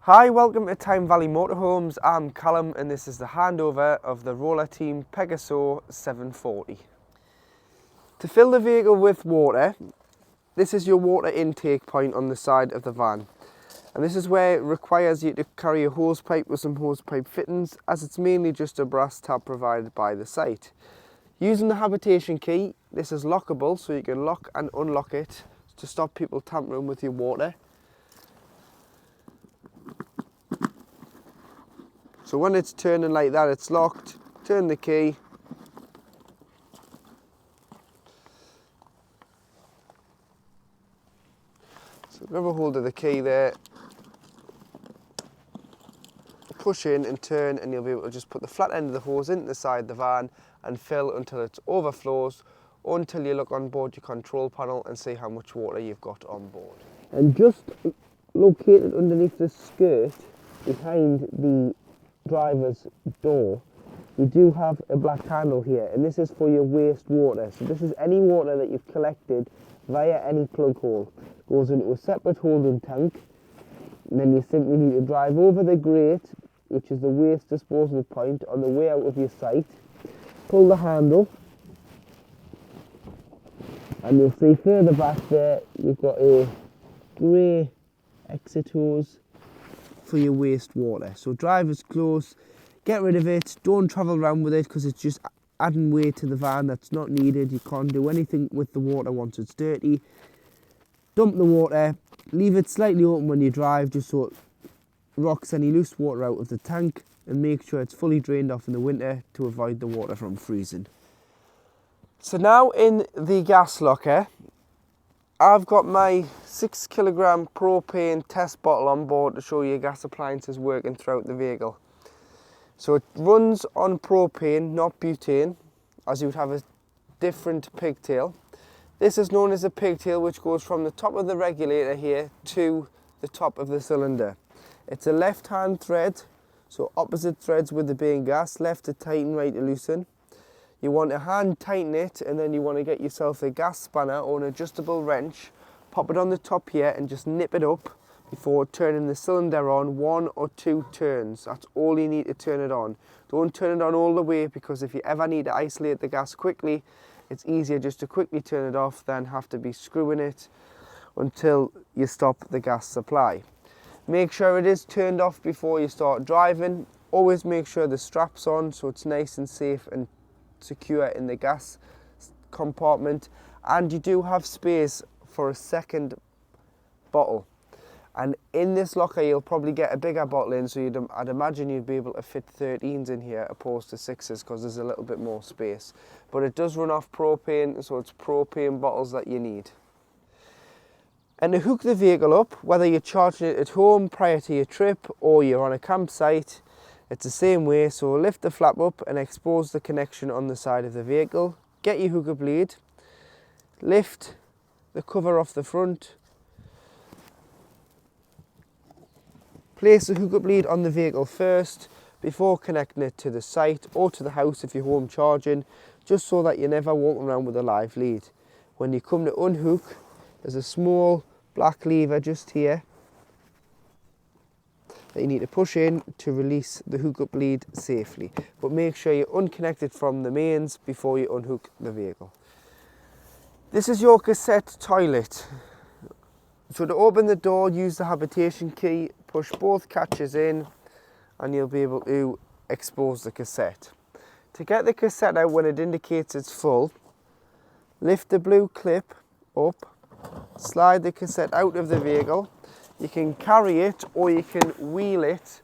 Hi, welcome to Tyne Valley Motorhomes. I'm Callum and this is the handover of the roller team Pegaso 740. To fill the vehicle with water, this is your water intake point on the side of the van. And this is where it requires you to carry a hose pipe with some hose pipe fittings, as it's mainly just a brass tab provided by the site. Using the habitation key, this is lockable so you can lock and unlock it to stop people tampering with your water. So when it's turning like that, it's locked. Turn the key. So grab a hold of the key there. Push in and turn, and you'll be able to just put the flat end of the hose into the side of the van and fill until it overflows, or until you look on board your control panel and see how much water you've got on board. And just located underneath the skirt, behind the driver's door, you do have a black handle here, and this is for your waste water. So this is any water that you've collected via any plug hole. It goes into a separate holding tank, and then you simply need to drive over the grate, which is the waste disposal point, on the way out of your site. Pull the handle, and you'll see further back there you've got a grey exit hose for your wastewater. So drive as close, get rid of it, don't travel around with it because it's just adding weight to the van that's not needed. You can't do anything with the water once it's dirty. Dump the water, leave it slightly open when you drive just so it rocks any loose water out of the tank, and make sure it's fully drained off in the winter to avoid the water from freezing. So now in the gas locker, I've got my 6 kilogram propane test bottle on board to show you gas appliances working throughout the vehicle. So it runs on propane, not butane, as you would have a different pigtail. This is known as a pigtail, which goes from the top of the regulator here to the top of the cylinder. It's a left-hand thread, so opposite threads with the being gas, left to tighten, right to loosen. You want to hand tighten it, and then you want to get yourself a gas spanner or an adjustable wrench, pop it on the top here and just nip it up before turning the cylinder on 1 or 2 turns. That's all you need to turn it on. Don't turn it on all the way, because if you ever need to isolate the gas quickly, it's easier just to quickly turn it off than have to be screwing it until you stop the gas supply. Make sure it is turned off before you start driving. Always make sure the strap's on so it's nice and safe and secure in the gas compartment, and you do have space for a second bottle, and in this locker you'll probably get a bigger bottle in, so I'd imagine you'd be able to fit 13s in here opposed to 6s, because there's a little bit more space. But it does run off propane, so it's propane bottles that you need. And to hook the vehicle up, whether you're charging it at home prior to your trip or you're on a campsite, it's the same way. So lift the flap up and expose the connection on the side of the vehicle. Get your hookup lead, lift the cover off the front, place the hookup lead on the vehicle first before connecting it to the site or to the house if you're home charging, just so that you're never walking around with a live lead. When you come to unhook, there's a small black lever just here that you need to push in to release the hookup lead safely. But make sure you're unconnected from the mains before you unhook the vehicle. This is your cassette toilet. So to open the door, use the habitation key, push both catches in, and you'll be able to expose the cassette. To get the cassette out when it indicates it's full, lift the blue clip up, slide the cassette out of the vehicle. You can carry it or you can wheel it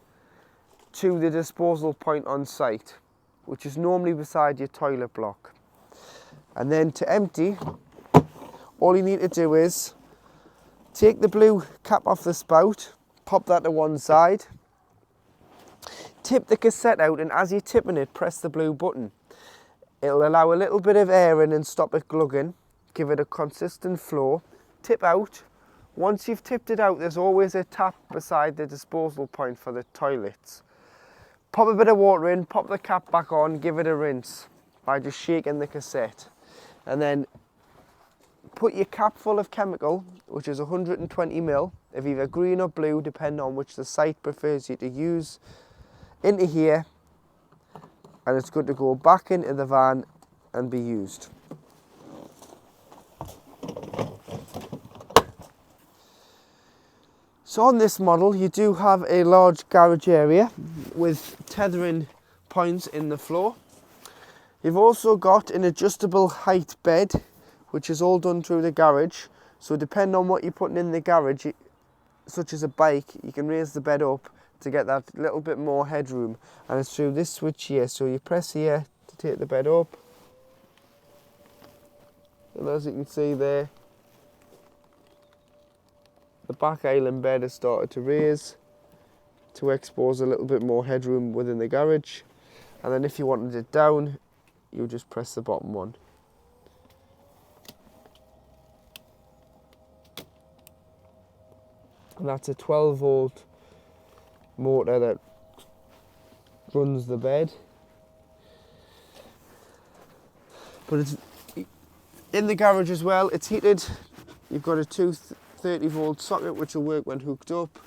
to the disposal point on site, which is normally beside your toilet block. And then to empty, all you need to do is take the blue cap off the spout, pop that to one side, tip the cassette out, and as you're tipping it, press the blue button. It'll allow a little bit of air in and stop it glugging, give it a consistent flow. Tip out. Once you've tipped it out, there's always a tap beside the disposal point for the toilets. Pop a bit of water in, pop the cap back on, give it a rinse by just shaking the cassette. And then put your cap full of chemical, which is 120 ml, of either green or blue, depending on which the site prefers you to use, into here, and it's good to go back into the van and be used. So on this model you do have a large garage area with tethering points in the floor. You've also got an adjustable height bed, which is all done through the garage. So depending on what you're putting in the garage, such as a bike, you can raise the bed up to get that little bit more headroom. And it's through this switch here. So you press here to take the bed up. And as you can see there, the back island bed has started to raise to expose a little bit more headroom within the garage. And then if you wanted it down, you just press the bottom one. And that's a 12-volt motor that runs the bed. But it's in the garage as well, it's heated. You've got a 230-volt socket which will work when hooked up.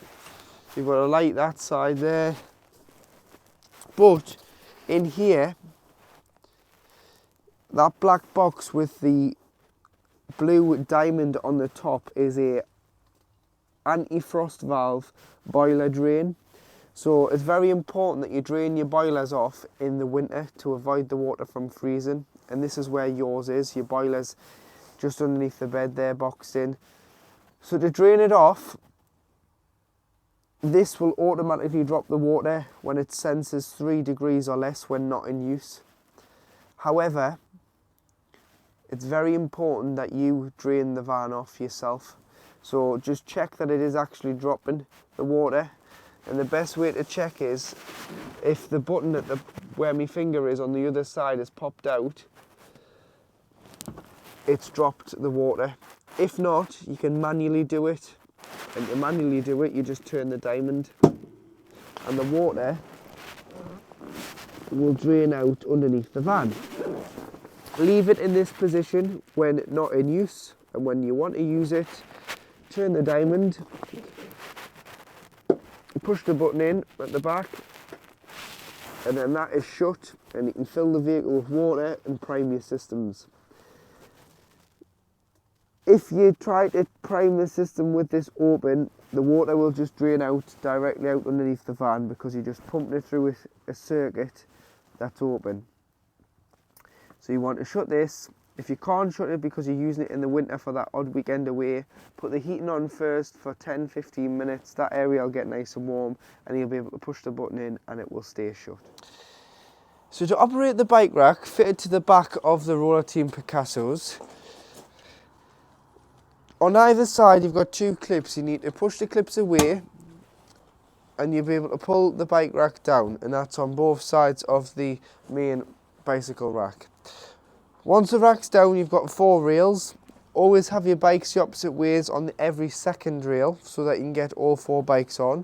You've got a light that side there. But in here, that black box with the blue diamond on the top is a anti-frost valve boiler drain. So it's very important that you drain your boilers off in the winter to avoid the water from freezing. And this is where yours is. Your boiler's just underneath the bed there, boxed in. So to drain it off, this will automatically drop the water when it senses 3 degrees or less when not in use. However, it's very important that you drain the van off yourself. So just check that it is actually dropping the water. And the best way to check is if the button at where my finger is on the other side is popped out, it's dropped the water. If not, you can manually do it. And to manually do it, you just turn the diamond and the water will drain out underneath the van. Leave it in this position when not in use, and when you want to use it, turn the diamond, push the button in at the back, and then that is shut, and you can fill the vehicle with water and prime your systems. If you try to prime the system with this open, the water will just drain out directly out underneath the van because you just pumped it through a circuit that's open. So you want to shut this. If you can't shut it because you're using it in the winter for that odd weekend away, put the heating on first for 10-15 minutes. That area will get nice and warm and you'll be able to push the button in and it will stay shut. So to operate the bike rack fitted to the back of the Roller Team Pegasos, on either side you've got 2 clips. You need to push the clips away and you'll be able to pull the bike rack down, and that's on both sides of the main bicycle rack. Once the rack's down, you've got 4 rails. Always have your bikes the opposite ways on every second rail so that you can get all 4 bikes on.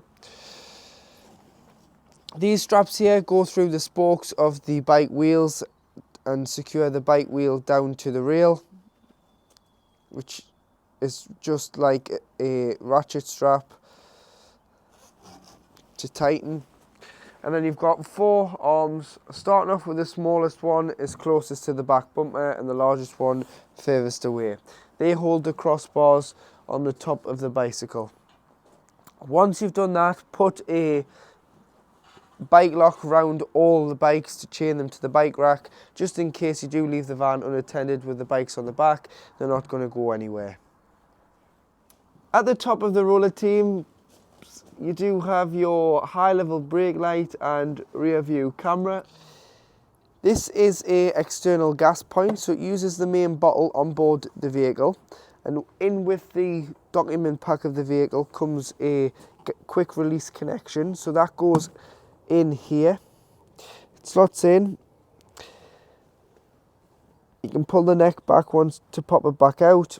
These straps here go through the spokes of the bike wheels and secure the bike wheel down to the rail, which is just like a ratchet strap to tighten. And then you've got 4 arms, starting off with the smallest one is closest to the back bumper and the largest one furthest away. They hold the crossbars on the top of the bicycle. Once you've done that, put a bike lock around all the bikes to chain them to the bike rack, just in case you do leave the van unattended with the bikes on the back. They're not going to go anywhere. At the top of the Roller Team, you do have your high-level brake light and rear view camera. This is a external gas point, so it uses the main bottle on board the vehicle. And in with the document pack of the vehicle comes a quick release connection. So that goes in here. It slots in. You can pull the neck back once to pop it back out.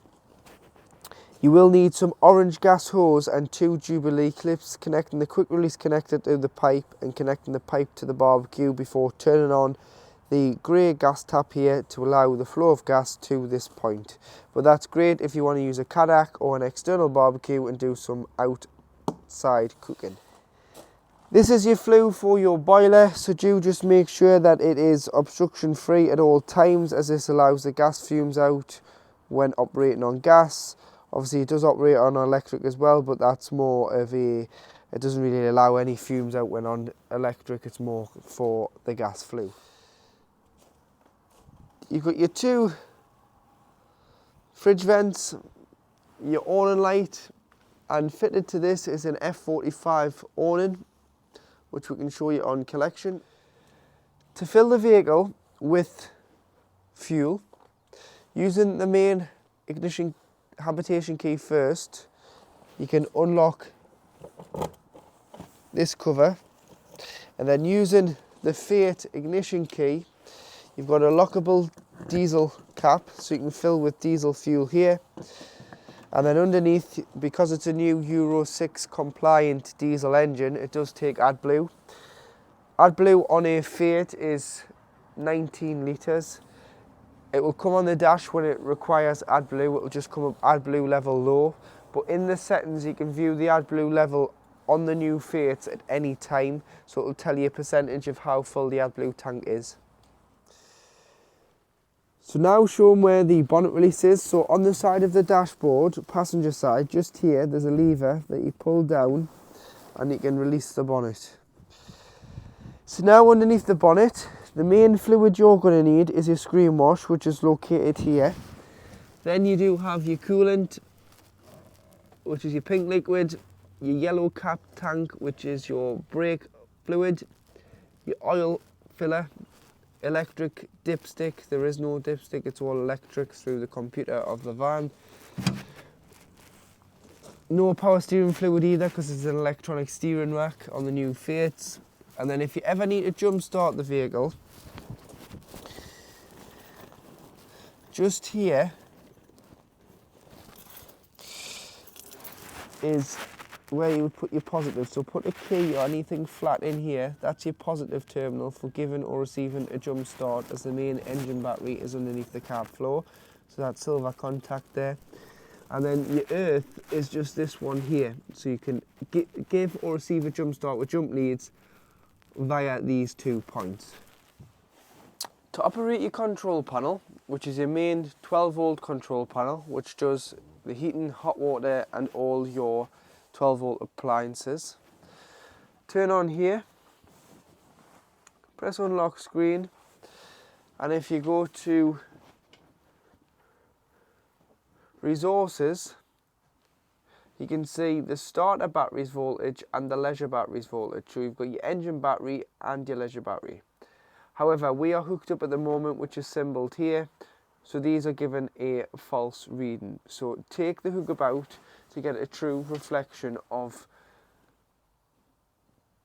You will need some orange gas hose and 2 Jubilee clips, connecting the quick release connector to the pipe and connecting the pipe to the barbecue before turning on the grey gas tap here to allow the flow of gas to this point. But that's great if you want to use a kadak or an external barbecue and do some outside cooking. This is your flue for your boiler, so do just make sure that it is obstruction free at all times, as this allows the gas fumes out when operating on gas. Obviously it does operate on electric as well, but that's more of a, it doesn't really allow any fumes out when on electric, it's more for the gas flue. You've got your two fridge vents, your awning light, and fitted to this is an F45 awning, which we can show you on collection. To fill the vehicle with fuel, using the main ignition habitation key first, you can unlock this cover, and then using the Fiat ignition key, you've got a lockable diesel cap, so you can fill with diesel fuel here. And then underneath, because it's a new Euro 6 compliant diesel engine, it does take AdBlue. AdBlue on a Fiat is 19 litres. It will come on the dash when it requires AdBlue, it will just come up AdBlue level low. But in the settings you can view the AdBlue level on the new Fiats at any time, so it will tell you a percentage of how full the AdBlue tank is. So now show them where the bonnet release is. So on the side of the dashboard, passenger side, just here, there's a lever that you pull down and you can release the bonnet. So now underneath the bonnet, the main fluid you're going to need is your screen wash, which is located here. Then you do have your coolant, which is your pink liquid, your yellow cap tank, which is your brake fluid, your oil filler, electric dipstick. There is no dipstick, it's all electric through the computer of the van. No power steering fluid either, because it's an electronic steering rack on the new Fiats. And then if you ever need to jump start the vehicle, just here is where you would put your positive. So put a key or anything flat in here, that's your positive terminal for giving or receiving a jump start, as the main engine battery is underneath the cab floor. So that silver contact there. And then your earth is just this one here. So you can give or receive a jump start with jump leads via these 2 points. To operate your control panel, which is your main 12-volt control panel, which does the heating, hot water and all your 12-volt appliances, turn on here, press unlock screen, and if you go to resources, you can see the starter batteries voltage and the leisure batteries voltage. So you've got your engine battery and your leisure battery. However, we are hooked up at the moment, which is symboled here, so these are given a false reading. So take the hook about to get a true reflection of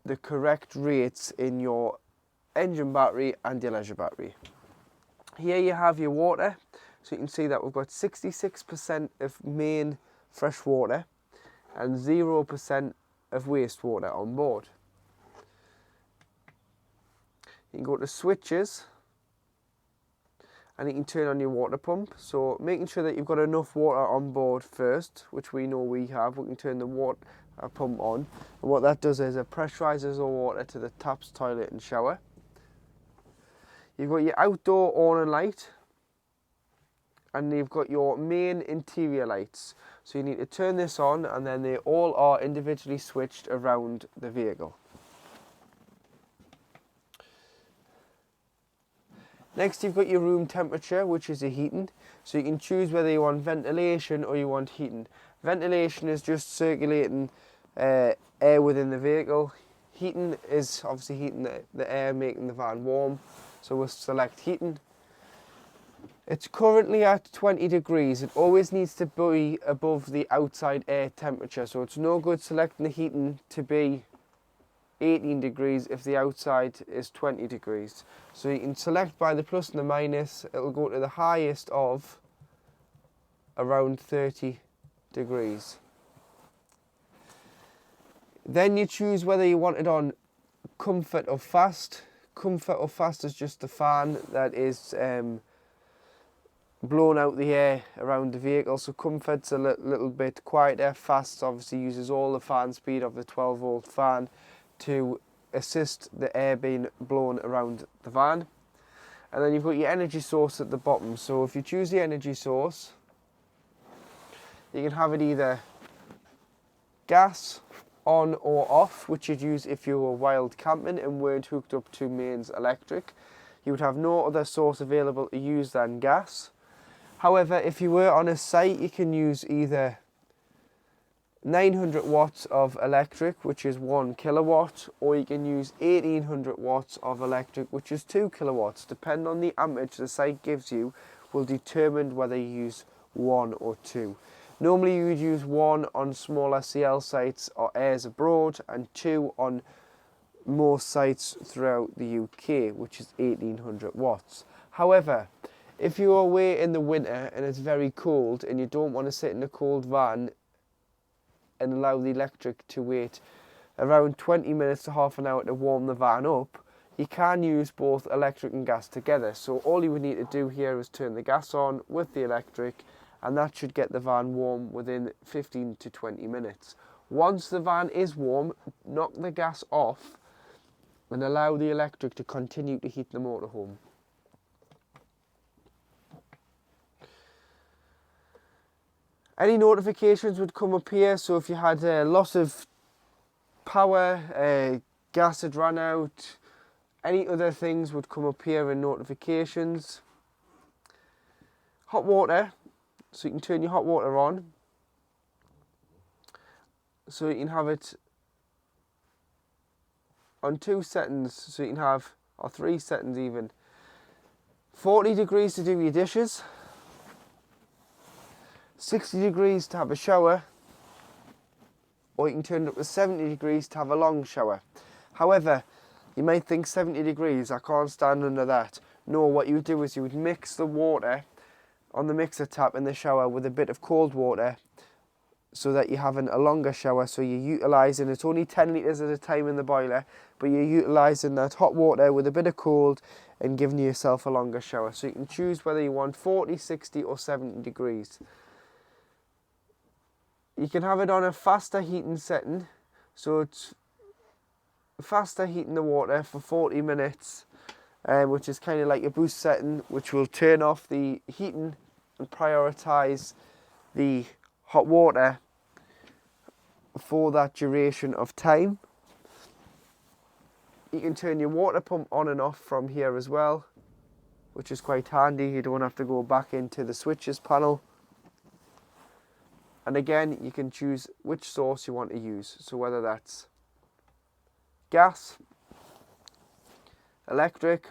the correct rates in your engine battery and your leisure battery. Here you have your water, so you can see that we've got 66% of main fresh water and 0% of wastewater on board. You can go to switches and you can turn on your water pump. So making sure that you've got enough water on board first, which we know we have, we can turn the water pump on. And what that does is it pressurizes the water to the taps, toilet and shower. You've got your outdoor awning light, and you've got your main interior lights. So you need to turn this on, and then they all are individually switched around the vehicle. Next, you've got your room temperature, which is your heating. So you can choose whether you want ventilation or you want heating. Ventilation is just circulating air within the vehicle. Heating is obviously heating the air, making the van warm. So we'll select heating. It's currently at 20 degrees. It always needs to be above the outside air temperature. So it's no good selecting the heating to be 18 degrees if the outside is 20 degrees. So you can select by the plus and the minus. It'll go to the highest of around 30 degrees. Then you choose whether you want it on comfort or fast. comfort or fast is just the fan that is blowing out the air around the vehicle. So comfort's a little bit quieter. Fast obviously uses all the fan speed of the 12-volt fan to assist the air being blown around the van. And then you've got your energy source at the bottom. So if you choose the energy source, you can have it either gas, on or off, which you'd use if you were wild camping and weren't hooked up to mains electric. You would have no other source available to use than gas. However, if you were on a site, you can use either 900 watts of electric, which is 1 kilowatt, or you can use 1800 watts of electric, which is 2 kilowatts. Depending on the amperage the site gives you will determine whether you use 1 or 2. Normally you would use 1 on smaller CL sites or airs abroad, and 2 on most sites throughout the UK, which is 1800 watts. However, if you're away in the winter and it's very cold and you don't want to sit in a cold van and allow the electric to wait around 20 minutes to half an hour to warm the van up, you can use both electric and gas together. So all you would need to do here is turn the gas on with the electric, and that should get the van warm within 15 to 20 minutes. Once the van is warm, knock the gas off and allow the electric to continue to heat the motorhome. Any notifications would come up here, so if you had a loss of power, gas had run out, any other things would come up here in notifications. Hot water. So you can turn your hot water on, so you can have it on 2 settings, so you can have, or 3 settings even. 40 degrees to do your dishes, 60 degrees to have a shower, or you can turn it up to 70 degrees to have a long shower. However, you might think 70 degrees, I can't stand under that. No, what you would do is you would mix the water on the mixer tap in the shower with a bit of cold water, so that you're having a longer shower. So you're utilising, it's only 10 litres at a time in the boiler, but you're utilising that hot water with a bit of cold and giving yourself a longer shower. So you can choose whether you want 40, 60 or 70 degrees. You can have it on a faster heating setting, so it's faster heating the water for 40 minutes, which is kind of like a boost setting, which will turn off the heating and prioritise the hot water for that duration of time. You can turn your water pump on and off from here as well, which is quite handy. You don't have to go back into the switches panel. And again, you can choose which source you want to use. So whether that's gas, electric,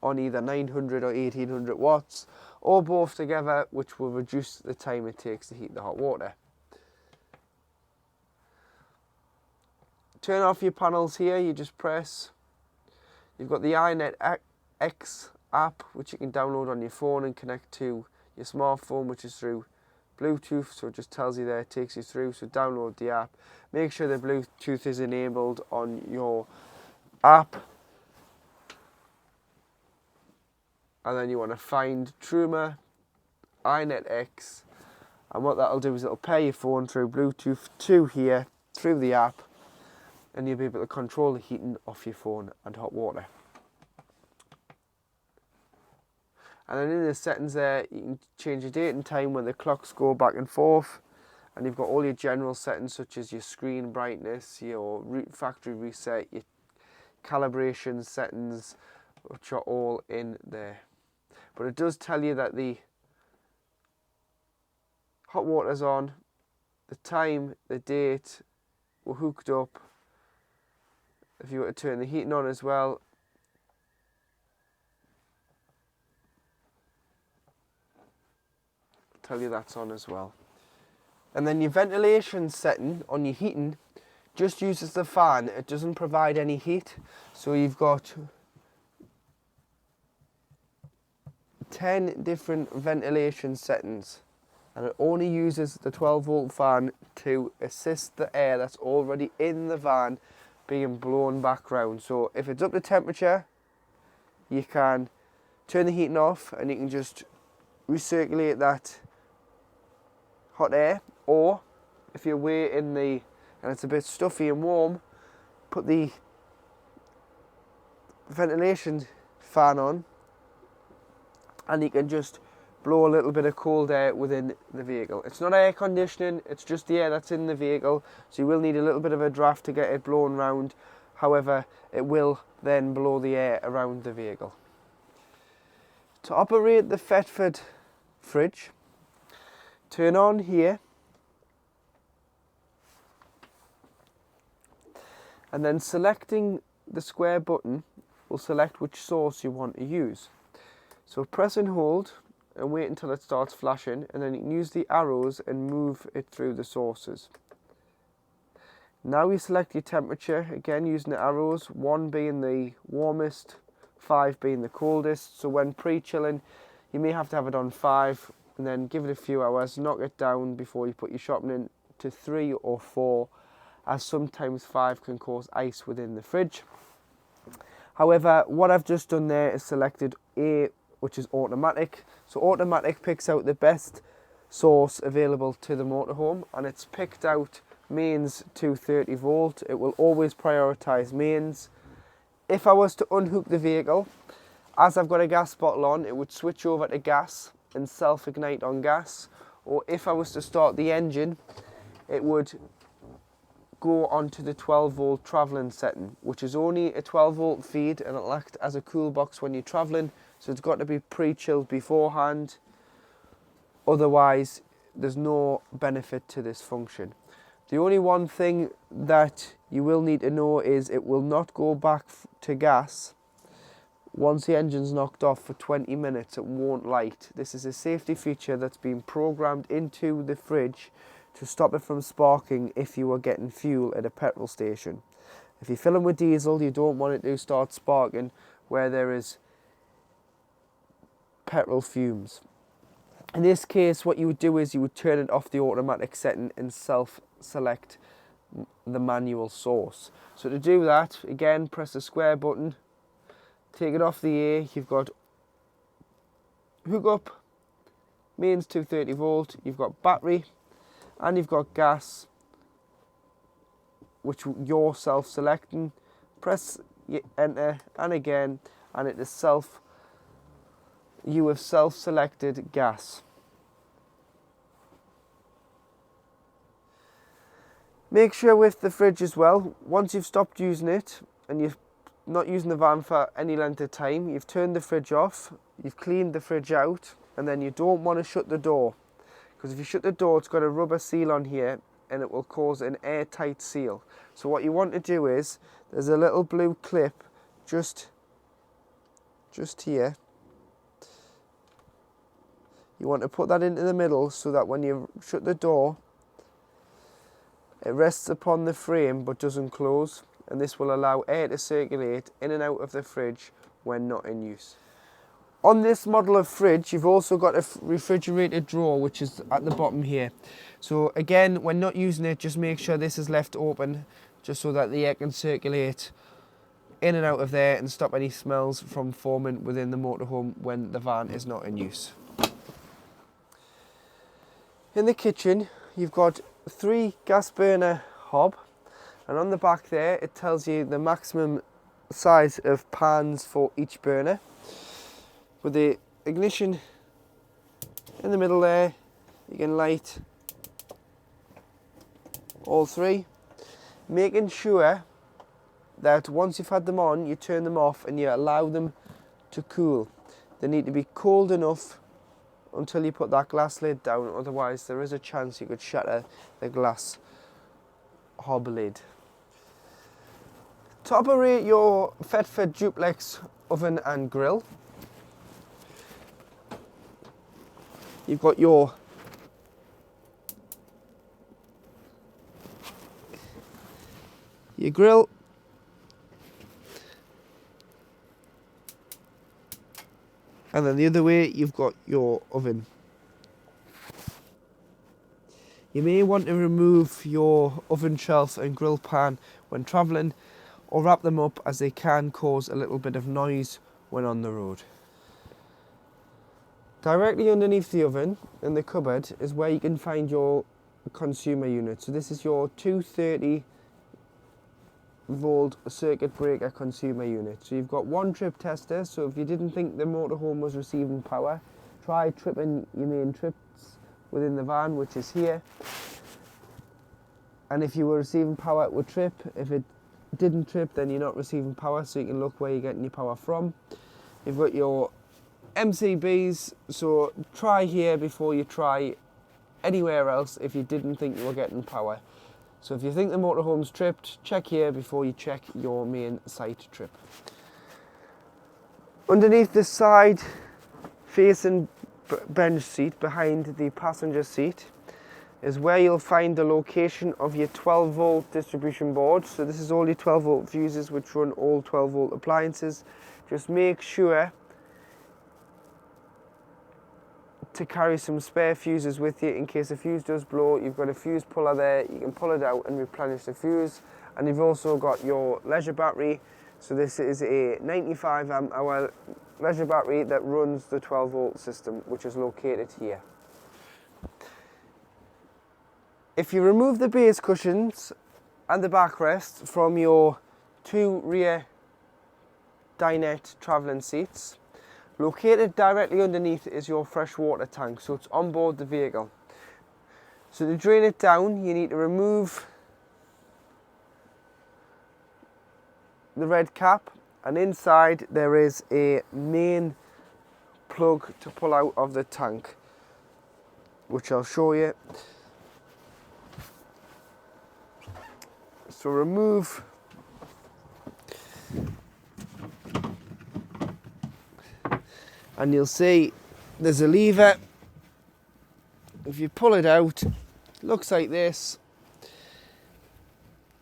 on either 900 or 1800 watts, or both together, which will reduce the time it takes to heat the hot water. Turn off your panels here, you just press. You've got the iNet app, which you can download on your phone and connect to your smartphone, which is through Bluetooth, so it just tells you there, it takes you through. So download the app, make sure the Bluetooth is enabled on your app, and then you want to find Truma iNet, and what that'll do is it'll pair your phone through Bluetooth to here through the app, and you'll be able to control the heating off your phone and hot water. And then in the settings there, you can change your date and time when the clocks go back and forth. And you've got all your general settings, such as your screen brightness, your factory reset, your calibration settings, which are all in there. But it does tell you that the hot water's on, the time, the date, we're hooked up. If you were to turn the heating on as well, tell you that's on as well. And then your ventilation setting on your heating just uses the fan, it doesn't provide any heat. So you've got 10 different ventilation settings, and it only uses the 12-volt fan to assist the air that's already in the van being blown back round. So if it's up to temperature, you can turn the heating off and you can just recirculate that hot air, or if you're way in the and it's a bit stuffy and warm, put the ventilation fan on and you can just blow a little bit of cold air within the vehicle. It's not air conditioning, it's just the air that's in the vehicle, so you will need a little bit of a draft to get it blown round. However, it will then blow the air around the vehicle. To operate the Thetford fridge, turn on here and then selecting the square button will select which source you want to use. So press and hold and wait until it starts flashing, and then you can use the arrows and move it through the sources. Now you select your temperature, again using the arrows, 1 being the warmest, 5 being the coldest. So when pre-chilling, you may have to have it on 5 and then give it a few hours, knock it down before you put your shopping in to 3 or 4, as sometimes 5 can cause ice within the fridge. However, what I've just done there is selected A, which is automatic. So automatic picks out the best source available to the motorhome, and it's picked out mains 230 volt. It will always prioritise mains. If I was to unhook the vehicle, as I've got a gas bottle on, it would switch over to gas and self-ignite on gas. Or if I was to start the engine, it would go onto the 12 volt travelling setting, which is only a 12 volt feed and it'll act as a cool box when you're travelling, so it's got to be pre-chilled beforehand, otherwise there's no benefit to this function. The only one thing that you will need to know is it will not go back to gas once the engine's knocked off for 20 minutes. It won't light. This is a safety feature that's been programmed into the fridge to stop it from sparking if you are getting fuel at a petrol station. If you're filling with diesel, you don't want it to start sparking where there is petrol fumes. In this case, what you would do is you would turn it off the automatic setting and select the manual source. So to do that, again, press the square button, take it off the air. You've got hook up, mains 230 volt, you've got battery, and you've got gas, which you're self-selecting. Press enter, and again, and it is you have self-selected gas. Make sure with the fridge as well, once you've stopped using it and you're not using the van for any length of time, you've turned the fridge off, you've cleaned the fridge out, and then you don't want to shut the door, because if you shut the door, it's got a rubber seal on here and it will cause an airtight seal. So what you want to do is, there's a little blue clip just here. You want to put that into the middle so that when you shut the door, it rests upon the frame but doesn't close, and this will allow air to circulate in and out of the fridge when not in use. On this model of fridge, you've also got a refrigerated drawer, which is at the bottom here. So again, when not using it, just make sure this is left open just so that the air can circulate in and out of there and stop any smells from forming within the motorhome when the van is not in use. In the kitchen, you've got 3 gas burner hob, and on the back there it tells you the maximum size of pans for each burner. With the ignition in the middle there, you can light all 3, making sure that once you've had them on, you turn them off and you allow them to cool. They need to be cold enough until you put that glass lid down, otherwise there is a chance you could shatter the glass hob lid. To operate your Thetford duplex oven and grill, you've got your grill, and then the other way you've got your oven. You may want to remove your oven shelf and grill pan when travelling, or wrap them up, as they can cause a little bit of noise when on the road. Directly underneath the oven in the cupboard is where you can find your consumer unit. So this is your 230 volt circuit breaker consumer unit. So you've got one trip tester, so if you didn't think the motorhome was receiving power, try tripping your main trips within the van, which is here. And if you were receiving power, it would trip. If it didn't trip, then you're not receiving power, so you can look where you're getting your power from. You've got your MCBs, so try here before you try anywhere else if you didn't think you were getting power. So if you think the motorhome's tripped, check here before you check your main site trip. Underneath the side facing bench seat behind the passenger seat is where you'll find the location of your 12 volt distribution board. So this is all your 12 volt fuses which run all 12 volt appliances. Just make sure to carry some spare fuses with you in case a fuse does blow. You've got a fuse puller there, you can pull it out and replenish the fuse. And you've also got your leisure battery. So this is a 95 amp hour leisure battery that runs the 12 volt system, which is located here. If you remove the base cushions and the backrest from your two rear dinette travelling seats, located directly underneath is your freshwater tank, so it's on board the vehicle. So to drain it down, you need to remove the red cap, and inside there is a main plug to pull out of the tank, which I'll show you. So remove and you'll see there's a lever. If you pull it out, it looks like this.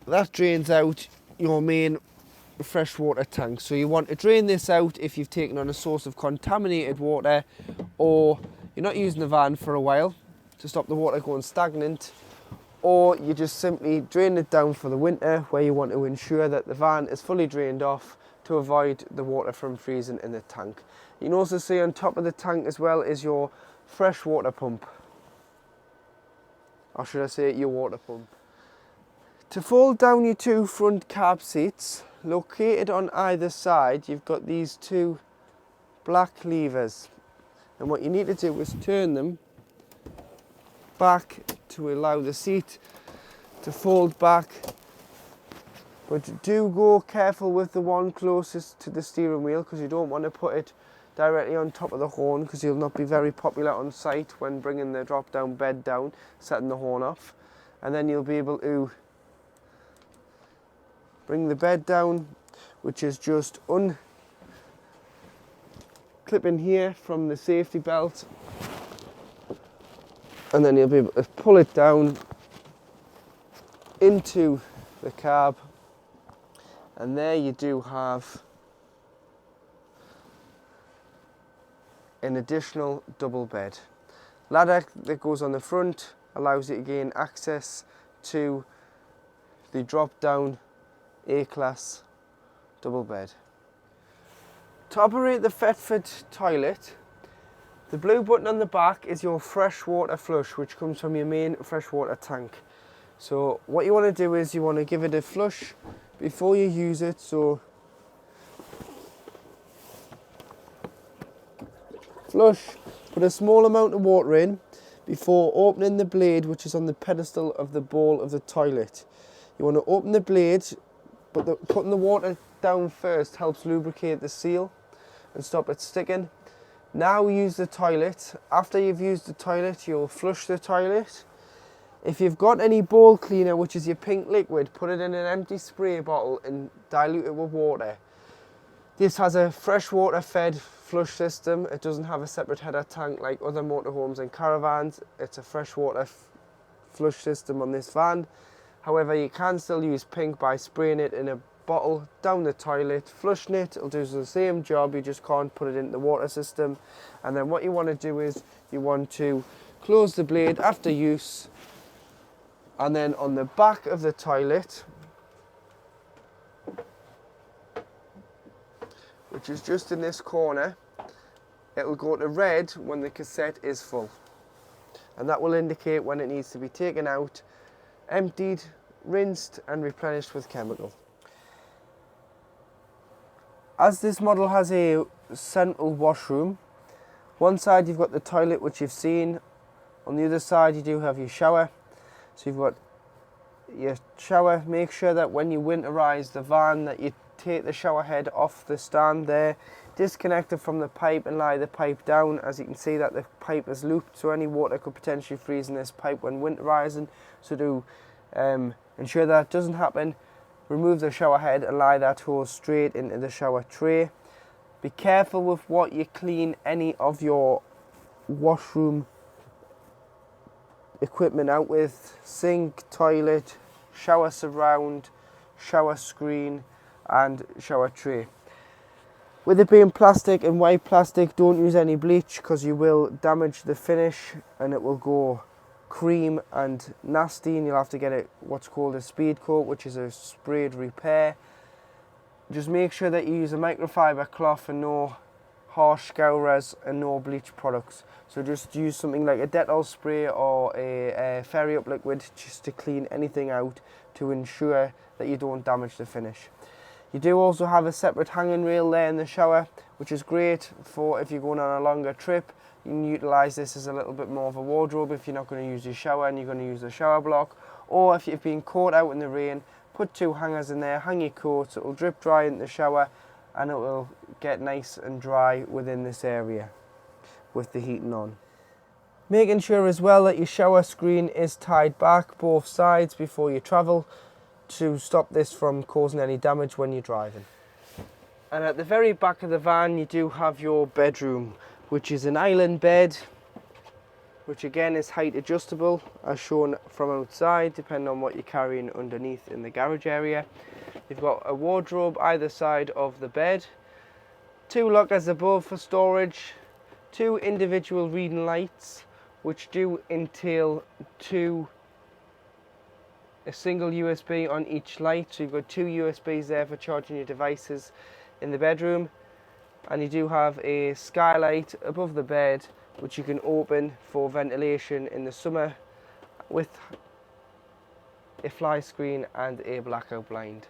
That drains out your main freshwater tank. So you want to drain this out if you've taken on a source of contaminated water, or you're not using the van for a while to stop the water going stagnant, or you just simply drain it down for the winter, where you want to ensure that the van is fully drained off to avoid the water from freezing in the tank. You can also see on top of the tank as well is your freshwater pump, or should I say your water pump. To fold down your two front cab seats, located on either side, you've got these two black levers, and what you need to do is turn them back to allow the seat to fold back, but do go careful with the one closest to the steering wheel, because you don't want to put it directly on top of the horn, because you'll not be very popular on site when bringing the drop down bed down, setting the horn off. And then you'll be able to bring the bed down, which is just unclipping here from the safety belt, and then you'll be able to pull it down into the cab, and there you do have an additional double bed. Ladder that goes on the front allows you to gain access to the drop down A-class double bed. To operate the Thetford toilet, the blue button on the back is your freshwater flush, which comes from your main freshwater tank. So what you want to do is you want to give it a flush before you use it. So flush, put a small amount of water in before opening the blade, which is on the pedestal of the bowl of the toilet. You want to open the blade, but putting the water down first helps lubricate the seal and stop it sticking. Now use the toilet. After you've used the toilet, you'll flush the toilet. If you've got any bowl cleaner, which is your pink liquid, put it in an empty spray bottle and dilute it with water. This has a freshwater fed flush system. It doesn't have a separate header tank like other motorhomes and caravans. It's a freshwater flush system on this van. However, you can still use pink by spraying it in a bottle down the toilet, flushing it. It'll do the same job, you just can't put it in the water system. And then what you want to do is you want to close the blade after use, and then on the back of the toilet, which is just in this corner, it'll go to red when the cassette is full. And that will indicate when it needs to be taken out, emptied, rinsed and replenished with chemical. As this model has a central washroom, one side you've got the toilet, which you've seen. On the other side you do have your shower. So you've got your shower. Make sure that when you winterize the van that you take the shower head off the stand there, disconnect it from the pipe and lie the pipe down. As you can see that the pipe is looped, so any water could potentially freeze in this pipe when winterizing. So to ensure that doesn't happen, remove the shower head and lie that hose straight into the shower tray. Be careful with what you clean any of your washroom equipment out with. Sink, toilet, shower surround, shower screen and shower tray. With it being plastic and white plastic, don't use any bleach because you will damage the finish and it will go cream and nasty, and you'll have to get it what's called a speed coat, which is a sprayed repair. Just make sure that you use a microfiber cloth and no harsh scourers and no bleach products. So just use something like a Dettol spray or a Fairy Up liquid just to clean anything out to ensure that you don't damage the finish. You do also have a separate hanging rail there in the shower, which is great for if you're going on a longer trip. You can utilise this as a little bit more of a wardrobe if you're not going to use your shower and you're going to use the shower block. Or if you've been caught out in the rain, put 2 hangers in there, hang your coats, it will drip dry in the shower and it will get nice and dry within this area with the heating on. Making sure as well that your shower screen is tied back both sides before you travel to stop this from causing any damage when you're driving. And at the very back of the van you do have your bedroom, which is an island bed, which again is height adjustable as shown from outside depending on what you're carrying underneath in the garage area. You've got a wardrobe either side of the bed, 2 lockers above for storage, 2 individual reading lights which do entail a single USB on each light, so you've got 2 USBs there for charging your devices in the bedroom. And you do have a skylight above the bed which you can open for ventilation in the summer with a fly screen and a blackout blind.